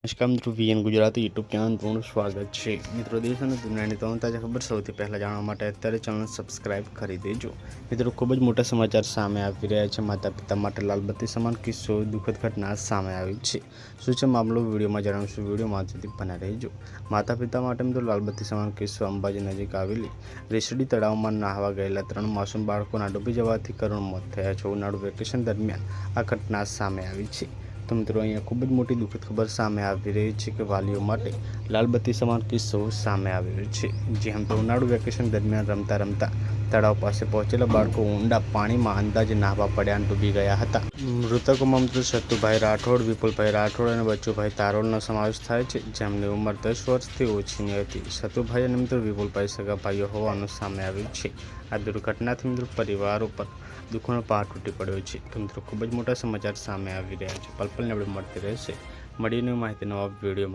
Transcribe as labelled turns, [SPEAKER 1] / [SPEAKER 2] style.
[SPEAKER 1] નમસ્કાર મિત્રો, VN Gujarati YouTube channel તમારું સ્વાગત છે. મિત્રો, દેશ અને દુનિયાની તમામ તાજા ખબર સૌથી પહેલાં જાણવા માટે અત્યારે ચેનલ સબસ્ક્રાઇબ કરી દેજો. મિત્રો, ખૂબ જ મોટા સમાચાર સામે આવી રહ્યા છે. માતા પિતા માટે લાલબત્તી સમાન કિસ્સો, દુઃખદ ઘટના સામે આવી છે. શું છે મામલો, વિડીયોમાં જણાવશું. વિડીયોમાં સુધી બના રહેજો. માતા પિતા માટે મિત્રો લાલબત્તી સમાન કિસ્સો. અંબાજી નજીક આવેલી રેસડી તળાવમાં નહાવા ગયેલા 3 માસૂમ બાળકોના ડૂબી જવાથી કરુણ મોત થયા છે. ઉનાળુ વેકેશન દરમિયાન આ ઘટના સામે આવી છે. તો મિત્રો, અહીંયા ખૂબ જ મોટી દુઃખદ ખબર સામે આવી રહી છે કે વાલીઓ માટે લાલબત્તી સમાન કિસ્સો સામે આવ્યો છે. જે તો ઉનાળુ વેકેશન દરમિયાન રમતા તળાવ પાસે પહોંચેલા બાળકો ઊંડા પાણીમાં અંદાજે નહાવા પડ્યા અને ડૂબી ગયા હતા. મૃતકોમાં મિત્રો સતુભાઈ રાઠોડ, વિપુલભાઈ રાઠોડ અને બચ્ચુભાઈ તારોલનો સમાવેશ થાય છે, જેમની ઉંમર 10 વર્ષથી ઓછીની હતી. સતુભાઈ અને મિત્રો વિપુલભાઈ સગા ભાઈઓ હોવાનું સામે આવ્યું છે. આ દુર્ઘટનાથી મિત્રો પરિવાર ઉપર દુઃખનો પહાડ તૂટી પડ્યો છે. તો મિત્રો, ખૂબ જ મોટા સમાચાર સામે આવી રહ્યા છે. પલ પલને આપણે મળતી રહેશે. મળીને માહિતી નવા વિડીયોમાં.